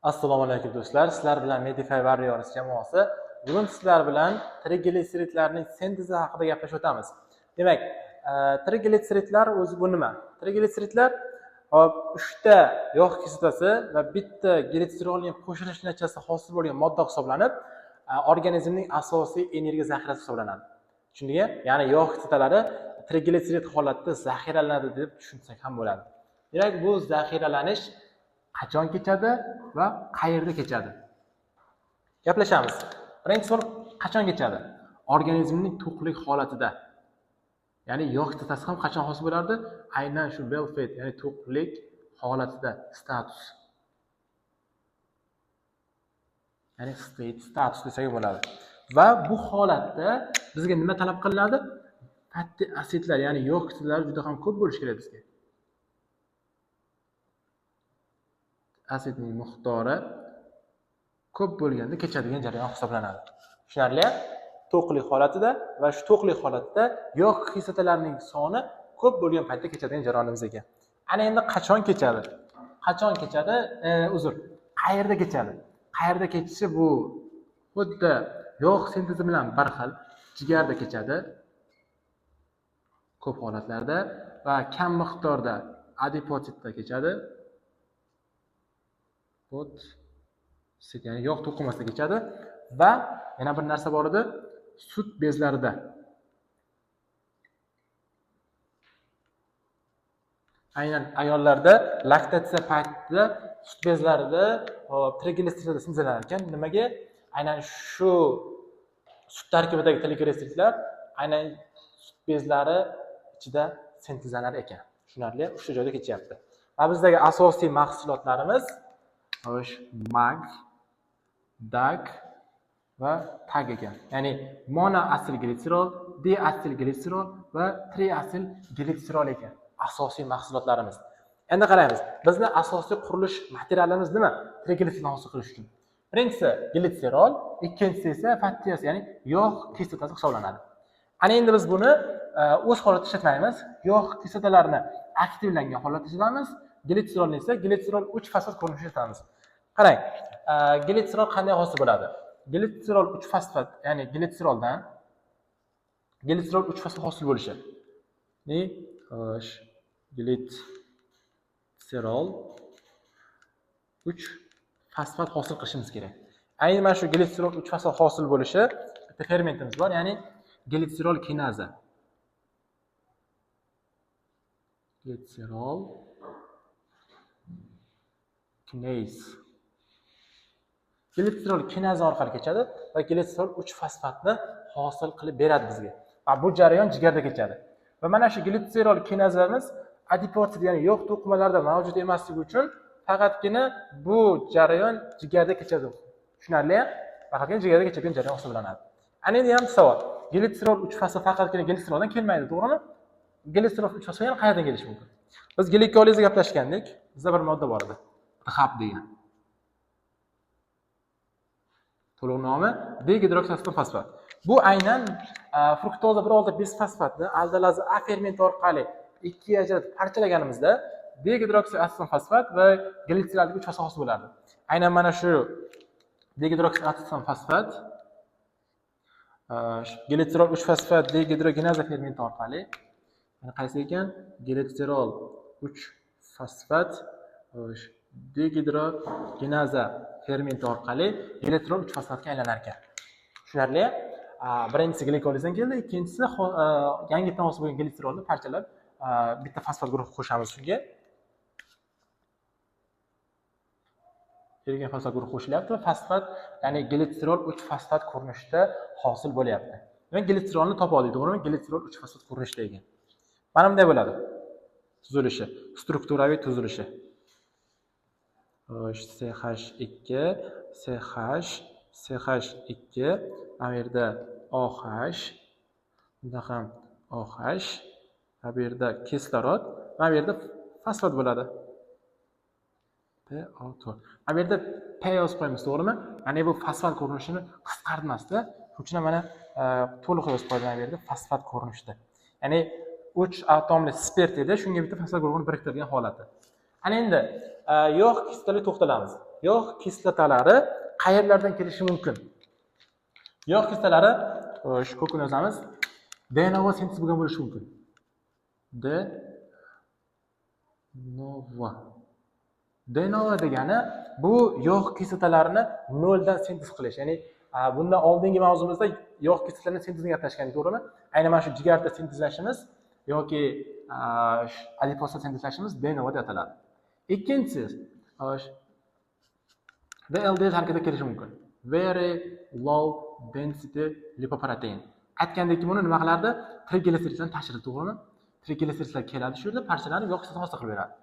Assalomu alaykum do'stlar. Sizlar bilan Medify Warriors jamoasi. Bugun sizlar bilan trigliseridlarning sintezi haqida gaplashib o'tamiz. Demak, trigliseridlar o'zi bu nima? Trigliseridlar 3 ta yog' kislotasi va bitta glitserolning qo'shilish natijasida hosil bo'lgan modda hisoblanib, organizmning asosiy energiya zaxirasi hisoblanadi. Tushundingmi? Ya'ni yog' kislotalari trigliserid holatda zaxiralanadi deb tushunsak ham bo'ladi. Demak, bu zaxiralanish qachon kechadi va qayerda kechadi? Gaplashamiz. Birinchi savol, qachon kechadi? Organizmning to'qlik holatida. Ya'ni yog' kislotasi ham qachon hosil bo'lardi? Aynan shu belfet, ya'ni to'qlik holatida status. Ya'ni status desak bo'ladi. Va bu holatda bizga nima talab qilinadi? Fatty asidlar, ya'ni yog' kislolari juda ham ko'p bo'lishi kerak bizga. Asidning miqdori ko'p bo'lganda kechadigan jarayon hisoblanadi. Tushunarli? To'qlik holatida va shu to'qlik holatida yog' kislotalarining soni ko'p bo'lgan paytda kechadigan jarayonimiz ekan. Ana endi qachon kechadi? Qachon kechadi? Qayerda kechadi? Qayerda kechishi bu xuddi yog' sintezi bilan bir xil. Jigarda kechadi ko'p holatlarda va kam miqdorda adipotitda kechadi. Ya'ni yog' to'qimasida kechadi va yana bir narsa bor edi, sut bezlarida. Aynan ayollarda laktatsiya paytida sut bezlarida trigliserid sintezlanar ekan. Nimaga? Aynan shu sut tarkibidagi trigliseridlar aynan sut bezlari ichida sintezlanar ekan. Tushunarli? O'sha joyda kechyapti. Va bizdagi asosiy mahsulotlarimiz mag, dag va tag ekan. Ya'ni monoasil glitserol, diasil glitserol va triasil glitserol ekan. Asosiy mahsulotlarimiz. Endi qaraymiz. Bizni asosiy qurilish materialimiz nima? Trigliseridni hosil qilish uchun. Birinchisi glitserol, ikkinchisi esa fatty acid, ya'ni yog' kislotasi hisoblanadi. Ana endi biz buni o'z holatida ishlatmaymiz. Yog' kislotalarini aktivlangan holatda ishlatamiz. Glitserolni esa glitserol 3 fosfat ko'rinishida ishlatamiz. Qarang, glitserol qanday hosil bo'ladi? Glitserol 3 fosfat, ya'ni glitseroldan glitserol 3 fosfat hosil bo'lishi. Glitserol 3 fosfat hosil qilishimiz kerak. Aynan mana shu glitserol 3 fosfat hosil bo'lishi bitta fermentimiz bor, ya'ni glitserol kinaza. Glitserol kinase. Glitserol kinaza orqali kechadi va glitserol 3 fosfatni hosil qilib beradi bizga. Va bu jarayon jigarda kechadi. Va mana shu glitserol kinazamiz adipotid, ya'ni yog' to'qimalarida mavjud emasligi uchun faqatgina bu jarayon jigarda kechadi. Tushunarli? Faqatgina jigarda kechadigan jarayon hisoblanadi. Ana endi ham savol. Glitserol 3 fosfat faqatgina glitseroldan kelmaydi, to'g'rimi? Glitserol 3 fosfat yana qayerdan kelishi mumkin? Biz glikolizga gaplashgandik. Bizda bir modda bor edi. THAP degan. To'liq nomi dehidroksifosfat. Bu aynan fruktoza 1,6 bisfosfatni aldolaza A fermenti orqali ikkiga ajratib parchalaganimizda dehidroksifosfat va glitserol 3 fosfat hosil bo'lardi. Aynan mana shu dehidroksifosfat glitserol 3 fosfat dehidrogenaza fermenti orqali, mana qaysi ekan? Glitserol 3 fosfat dehidrogenaza fermenti orqali glitserol 3 fosfatga aylanar ekan. Tushunarli? Birinchisi glikolizdan keldi, ikkinchisi yangitdan hosil bo'lgan glitserolni parchalab bitta fosfat guruhi qo'shamiz shunga. Kelgan fosfat guruhi qo'shilyapti va fosfat, ya'ni glitserol 3 fosfat ko'rinishida hosil bo'lyapti. Demak, glitserolni topa oldik, to'g'rimi? Glitserol 3 fosfat ko'rinishida ekan. Mana bunday bo'ladi. Tuzilishi, strukturaviy tuzilishi. CH2, CH2, mana bu yerda OH, bunda ham OH, mana bu yerda kislorod, mana bu yerda fosfat bo'ladi. PO4. Mana bu yerda P yozib qo'yamiz, to'g'rimi? Mana bu fosfat ko'rinishini qisqartmasda, shuning uchun mana to'liq yozib qo'ydim mana bu yerda fosfat ko'rinishida. Ya'ni 3 atomli spirt edi, shunga bitta fosfat guruhini biriktirgan holati. Ana endi yog' kislotasiga to'xtalamiz. yog' kislotalari qayerlardan kelishi mumkin? Yog' kislotalari shu ko'kni yozamiz. De novo sintez bo'lgan bo'lishi mumkin. De novo degani bu yog' kislotalarini noldan sintez qilish. Ya'ni bundan oldingi mavzumizda yog' kislotalarini sintezini gaplashgandik, to'g'rimi? Aynan mana shu jigarda sintezlashimiz yoki adipozda sintezlashimiz de novo deb ataladi. Ikkinchisi VLDL harakatga kelishi mumkin. Very low density lipoprotein. Aytgandek, buni nima qilardi? Trigliseridlarni tashiradi, to'g'rimi? Trigliseridlar keladi, shu yerda parchalanib yog' kislotani hosil qilib beradi.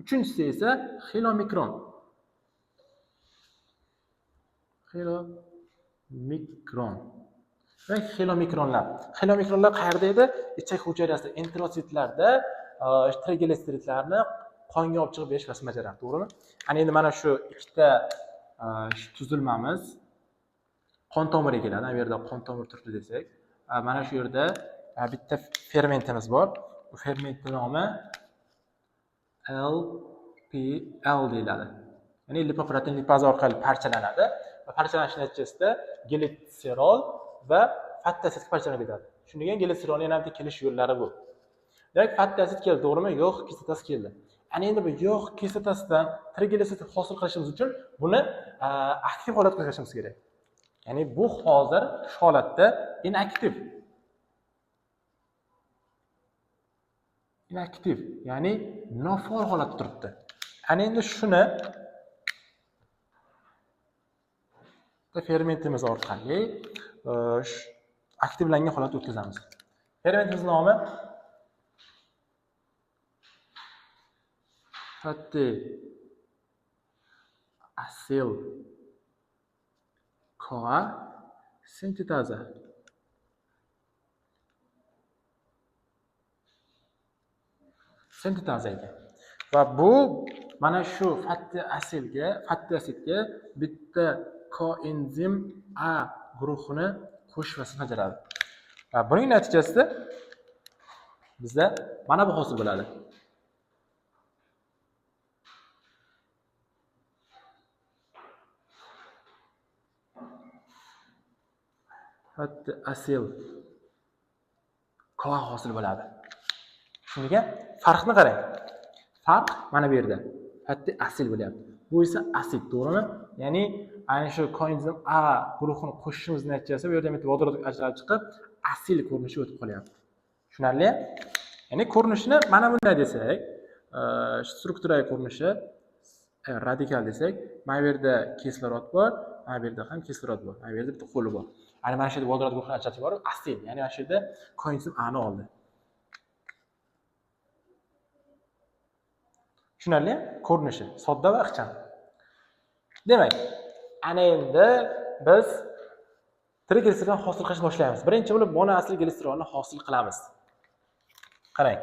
Uchinchisi esa xilomikron. Va xilomikronlar. Xilomikronlar qayerda edi? Ichak hujayrasida, enterositlarda trigliseridlarni qonga olib chiqib berish vazifasini bajaradi, to'g'rimi? Ana endi mana shu ikkita tuzilmamiz qon tomiriga keladi. Bu yerda qon tomiri turibdi desak, mana shu yerda bitta fermentimiz bor. Bu fermentning nomi LPL deyiladi. Ya'ni lipoprotein lipaza orqali parchalanadi va parchalanish natijasida glitserol va fatty asidga parchalanib ketadi. Shundan keyin glitserolning yana bitta kelish yo'llari bu. Demak, fatty asid keldi, to'g'rimi? Yog' kislotasi keldi. Ana endi bu yog' kislotasidan trigliserid hosil qilishimiz uchun buni aktiv holatga qo'shishimiz kerak. Ya'ni bu hozir shu holatda inaktiv. Ya'ni nofaol holatda turibdi. Ana endi shuni fermentimiz orqali aktivlangan holatga o'tkazamiz. Fermentimiz nomi fatty acyl CoA sintetaza. Ekan. Va bu mana shu fatty asidga bitta koenzim A guruhini qo'shish vazifasini bajaradi. Va buning natijasida bizda mana bu hosil bo'ladi. Fatty acyl CoA hosil bo'ladi. Shunga farqni qarang. Farq mana bu yerda. Fatty acyl bo'lyapti. Bu esa asid, to'g'rimi? Ya'ni ayni shu koenzim A guruhini qo'shishimiz natijasida bu yerda bitta vodorod ajralib chiqib, asil ko'rinishi o'tib qolyapti. Tushunarli? Ya'ni ko'rinishini mana bunday desak, strukturaviy ko'rinishi radikal desak, mana bu yerda kislorod bor, mana bu yerda ham kislorod bor. Mana bu yerda bitta qo'li bor. Mana shu yerda vodorod guruhini ajratib yuborib, asil, ya'ni mana shu yerda koenzim A ni oldi. Tushunarli? Ko'rinishi sodda va ixcham. Demak, ana endi biz trigliseridni hosil qilishni boshlaymiz. Birinchi bo'lib monoasil gliserolni hosil qilamiz. Qarang.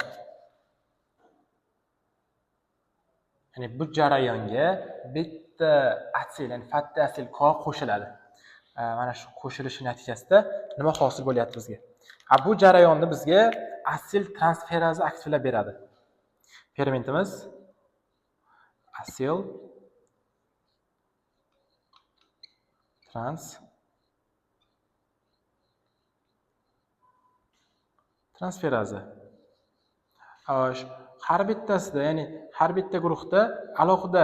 Ya'ni bu jarayonga bitta asil, ya'ni fatty acyl CoA qo'shiladi. Mana shu qo'shilishi natijasida nima hosil bo'lyapti bizga? Bu jarayonni bizga asil transferaza aktivlab beradi. Fermentimiz asil transferaza. Har bittasida, ya'ni har bitta guruhda alohida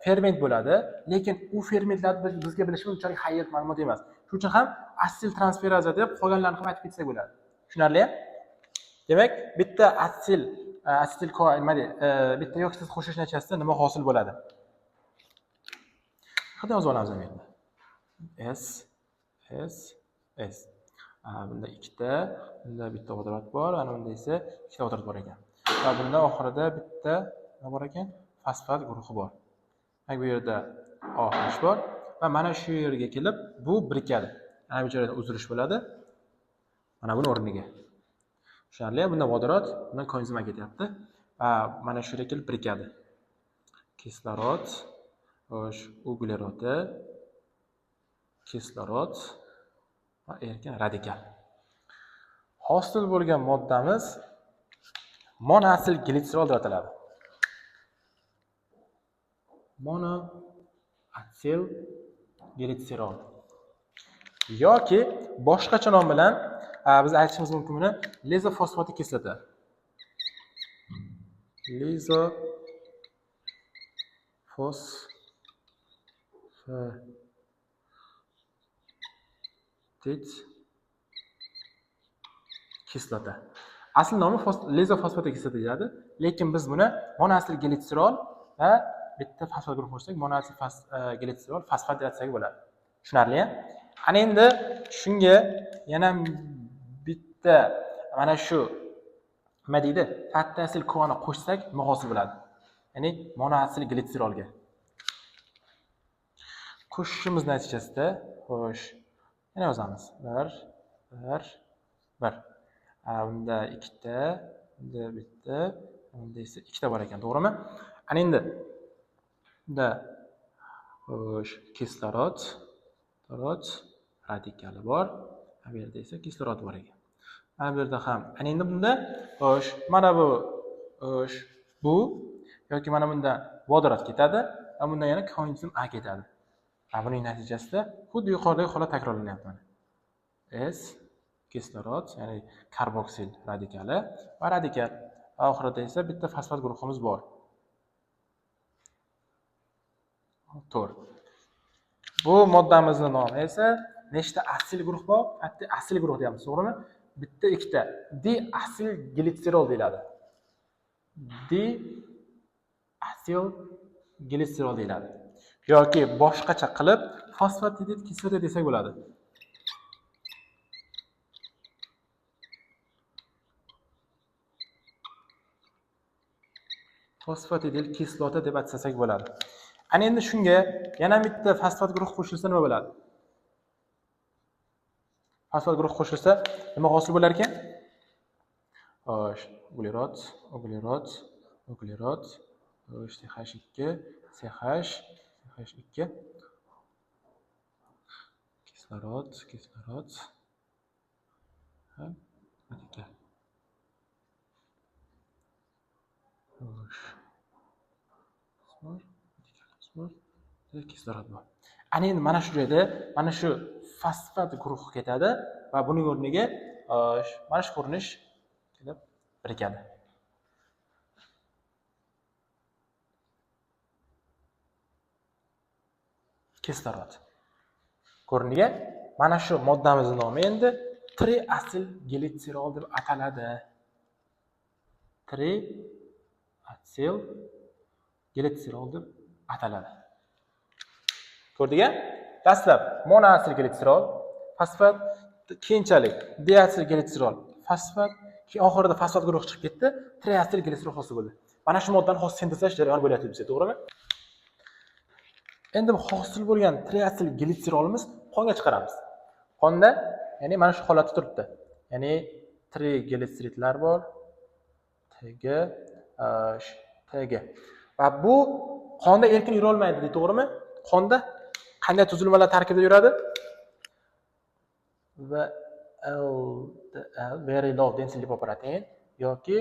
ferment bo'ladi, lekin u fermentlarni bizga bilishimiz unchalik haqiqiy ma'lumot emas. Shuning uchun ham asil transferaza deb qolganlarni ham aytib ketsak bo'ladi. Tushunarli? Demak, bitta asil CoA bitta yog' kislotasi qo'shish natijasida nima hosil bo'ladi? Qanday yozib olamiz bu yerda? S. Bunda ikkita, bunda bitta vodorod bor, ana bunda esa ikkita vodorod bor ekan. Va bunda oxirida bitta nima bor ekan? Fosfat guruhi bor. Bu yerda OH bor va mana shu yerga kelib bu birikadi. Ana bu joyda uzilish bo'ladi. Mana buni o'rniga. Tushunarli? Bunda vodorod, bunda koenzim A ketyapti va mana shu yerga kelib birikadi. Kislorod, uglerodi, kislorod va erkin radikal. Hosil bo'lgan moddamiz monoasil glitserol deb ataladi. atsil glitserol. Yoki boshqacha nom bilan biz aytishimiz mumkin buni lizofosfatik kislota. Lizofosfatik kislota. Asl nomi lizofosfatik kislota deyiladi, lekin biz buni monoasil glitserol va bitta fosfat guruh qo'shsak, monoasil glitserol fosfat desak bo'ladi. Tushunarli-a? Ana endi shunga yana bitta mana shu nima deydi? Katta asil kuvani qo'shsak, nima hosil bo'ladi? Ya'ni monoasil glitserolga. Qo'shishimiz natijasida, xo'sh, yana yozamiz. 1 bunda ikkita, bunda bitta, bunda esa ikkita bor ekan, to'g'rimi? Ana endi bunda xo'sh, kislorod radikali bor. Bu yerda esa kislorod bor ekan. Mana bu yerda ham. Ana endi bunda xo'sh, mana bu xo'sh, bu yoki mana bunda vodorod ketadi, va bunda yana koenzim A ketadi. Buning natijasida xuddi yuqoridagi holat takrorlanyapti. S kislorod, ya'ni karboksil radikali va radikal. Oxirida esa bitta fosfat guruhimiz bor. To'g'ri. Bu moddamizning nomi esa nechta asil guruh bor? Bitta asil guruh deymiz, to'g'rimi? Bitta ikkita diasil glitserol deyiladi. Diasil glitserol deyiladi. Yoki boshqacha qilib fosfatidil kislota desak bo'ladi. Fosfatidil kislota deb atsasak bo'ladi. Ana endi shunga yana bitta fosfat guruh qo'shilsa nima bo'ladi? Fosfat guruh qo'shilsa nima hosil bo'lar ekan? Xo'sh, uglerod, CH2, CH2, kislorod, radikal. Kislorod bor. Ana endi mana shu joyda mana shu fosfat guruhi ketadi va buning o'rniga mana shu ko'rinish kelib birikadi. Kislorod. Ko'riniga mana shu moddamizning nomi endi triasil glitserol deb ataladi. Triasil glitserol deb ataladi. Ko'rdingmi? Dastlab monoasil glitserol, fosfat, keyinchalik diasil glitserol, fosfat, keyin oxirida fosfat guruhi chiqib ketdi, triasil glitserol hosil bo'ldi. Mana shu moddani hosil sintezlash jarayoni bo'lyapti bizda, to'g'rimi? Endi bu hosil bo'lgan triasil glitserolimiz qonga chiqaramiz. Qonda, ya'ni mana shu holatda turibdi. Ya'ni triglitseridlar bor, Tg. Va bu qonda erkin yura olmaydi, to'g'rimi? Qonda qanday tuzilmalar tarkibida yuradi? Va LDL, very low density lipoprotein yoki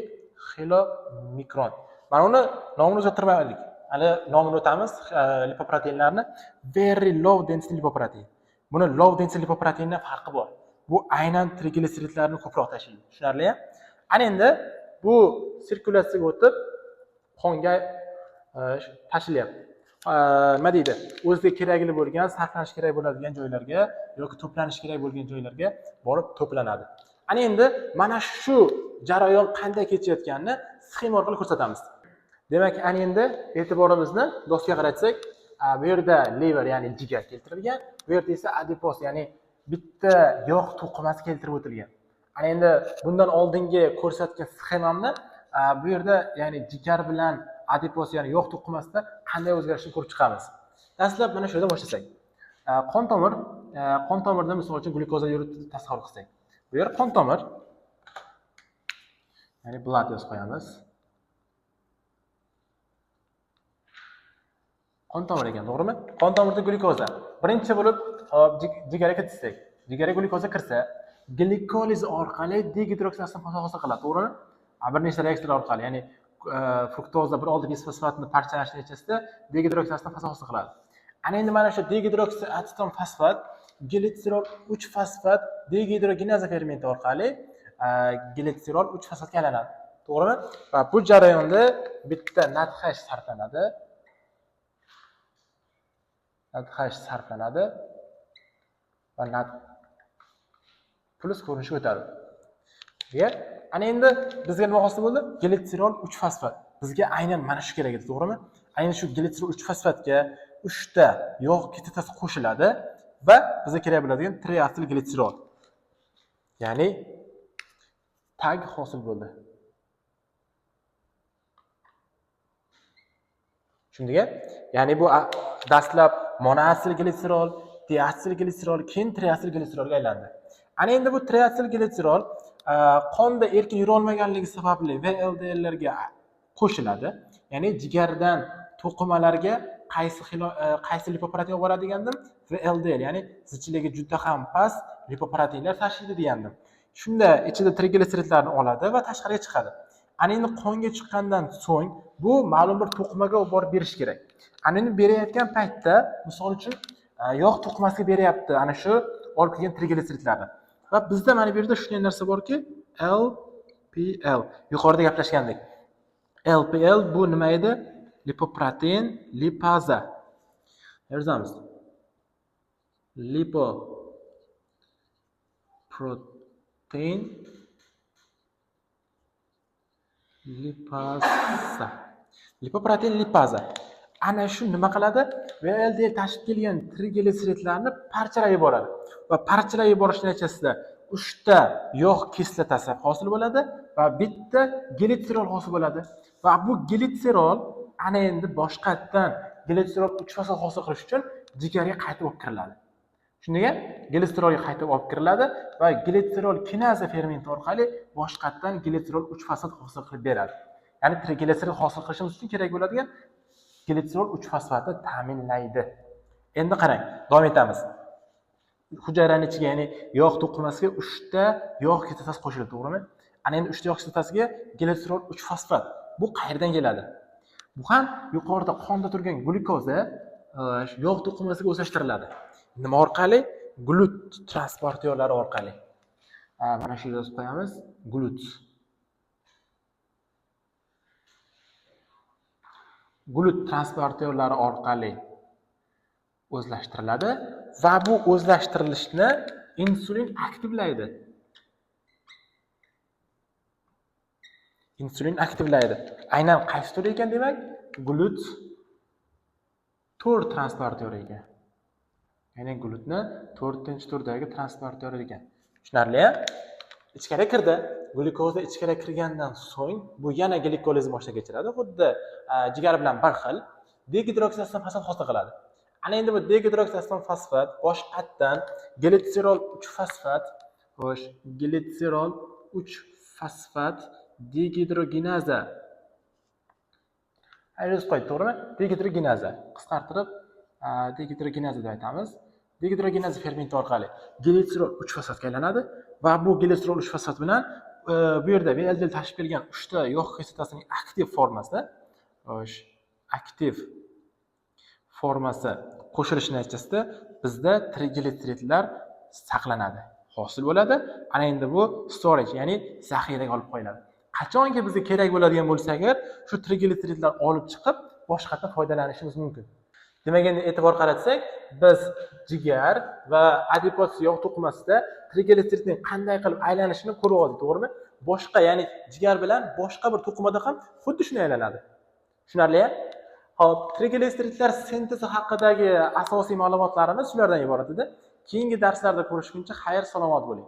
xilomikron. Mana uni nomini o'zgartirmaylik. Hali nomini o'tamiz, lipoproteinlarni very low density lipoprotein. Buni low density lipoproteindan farqi bor. Bu aynan triglitseridlarni ko'proq tashiydi. Tushunarli-a? Ana endi bu sirkulyatsiyaga o'tib qonga tashilyapti. Nima deydi? O'ziga kerakli bo'lgan, sarflanish kerak bo'ladigan joylarga yoki to'planish kerak bo'lgan joylarga borib to'planadi. Ana endi mana shu jarayon qanday kechayotganini sxema orqali ko'rsatamiz. Demak, ana endi e'tiborimizni doskaga qaratsak, bu yerda liver, ya'ni jigar keltirilgan, bu yerda esa adipos, ya'ni bitta yog' to'qimasi keltirib o'tilgan. Ana endi bundan oldingi ko'rsatgan sxemamni bu yerda, ya'ni jigar bilan adipos, ya'ni yog' to'qimasida qanday o'zgarishni ko'rib chiqamiz. Dastlab mana shu yerdan boshlasak. Qon tomirda misol uchun glyukoza yurib tasavvur qilsak. Bu yer qon tomir. Ya'ni blood yozib qo'yamiz. Qon tomir ekan, to'g'rimi? Qon tomirda glyukoza. Birinchi bo'lib jigarga kiritsak. Jigarga glyukoza kirsa, glikoliz orqali dehidroksidatsiya hosil qiladi, to'g'rimi? Bir nechta reaksiyalar orqali, ya'ni fruktoza 1,6 bisfosfatni parchalash natijasida dehidroksidatsiya hosil qiladi. Ana endi mana shu degidroksiaseton fosfat, glitserol 3 fosfat degidroginaza fermenti orqali glitserol 3 fosfatga aylanadi. To'g'rimi? Va bu jarayonda bitta NADH sarflanadi. NADH sarflanadi va NAD plus ko'rinishga o'tadi. Ana endi bizga nima hosil bo'ldi? Glitserol 3 fosfat. Bizga aynan mana shu kerak edi, to'g'rimi? Aynan shu glitserol 3 fosfatga 3 ta yog' kislotasi qo'shiladi va bizga kerak bo'ladigan triasil glitserol. Ya'ni tag hosil bo'ldi. Tushundingmi? Ya'ni bu dastlab monoasil glitserol, diasil glitserol, keyin triasil glitserolga aylandi. Ana endi bu triasil glitserol qonda erkin yura olmaganligi sababli VLDL larga qo'shiladi. Ya'ni jigardan to'qimalarga qaysi lipoprotein olib boradi degandim? VLDL, ya'ni zichligi juda ham past lipoproteinlar tashiydi degandim. Shunda ichida trigliseridlarni oladi va tashqariga chiqadi. Ana endi qonga chiqqandan so'ng bu ma'lum bir to'qimaga olib borib berish kerak. Ana endi berayotgan paytda, misol uchun, yog' to'qimasiga beryapti ana shu olib kelgan trigliseridlarni. Va bizda mana bu yerda shunday narsa borki, LPL. Yuqorida gaplashgandik. LPL bu nima edi? Lipoprotein lipaza. Yozamiz. Lipoprotein lipaza. Lipoprotein lipaza. Ana shu nima qiladi? VLDL tashib kelgan trigliseridlarni parchalab yuboradi. Va parchalab yuborish natijasida 3 ta yog' kislotasi hosil bo'ladi va bitta glitserol hosil bo'ladi. Va bu glitserol ana endi boshqatdan glitserol 3 fosfat hosil qilish uchun jigarga qaytib olib kiriladi. Shunday glitserolga qaytib olib kiriladi va glitserol kinaza fermenti orqali boshqatdan glitserol 3 fosfat hosil qilib beradi. Ya'ni trigliserid hosil qilishimiz uchun kerak bo'ladigan glitserol 3 fosfatni ta'minlaydi. Endi qarang, davom etamiz. Hujayraning ichiga, ya'ni yog' to'qimasiga 3 ta yog' kislotasi qo'shiladi, to'g'rimi? Ana endi 3 ta yog' kislotasiga glitserol 3 fosfat. Bu qayerdan keladi? Bu ham yuqorida qonda turgan glyukoza yog' to'qimasiga o'zlashtiriladi. Nima orqali? Glut transportyorlari orqali. Mana shu yozib qo'yamiz. Glut. Glut transportyorlari orqali o'zlashtiriladi va bu o'zlashtirilishni insulin aktivlaydi. Insulin aktivlaydi. Aynan qaysi tur ekan demak? Glut 4 transportyori ekan. Ya'ni glutni 4-turdagi transportyori ekan. Tushunarli? Ichkariga kirdi. Glyukoza ichkariga kirgandan so'ng bu yana glikolizni boshdan kechiradi. Xuddi jigar bilan bir xil degidroksiaseton fosfat hosil qiladi. Ana endi bu degidroksiaseton fosfat boshqatdan glitserol 3 fosfat, xo'sh, glitserol 3 fosfat degidroginaza. Aytib qo'ydik, to'g'rimi? Degidroginaza. Qisqartirib degidroginaza deb aytamiz. Degidroginaza fermenti orqali glitserol 3 fosfatga aylanadi va bu glitserol 3 fosfat bilan bu yerda VLDL tashib kelgan 3 ta yog' kislotasining aktiv formasida, xo'sh, aktiv formasi qo'shilishi natijasida bizda trigliseridlar saqlanadi, hosil bo'ladi. Ana endi bu storage, ya'ni zaxiraga olib qo'yiladi. Qachonki bizga kerak bo'ladigan bo'lsa agar, shu trigliseridlar olib chiqib boshqatdan foydalanishimiz mumkin. Demak, endi e'tibor qaratsak, biz jigar va adipos yog' to'qimasida trigliseridning qanday qilib aylanishini ko'rib oldik, to'g'rimi? Boshqa, ya'ni jigar bilan boshqa bir to'qimada ham xuddi shunday aylanadi. Tushunarli? Hop, trigliseridlar sintezi haqidagi asosiy ma'lumotlarimiz shulardan iborat edi. Keyingi darslarda ko'rishguncha xayr, salomat bo'ling.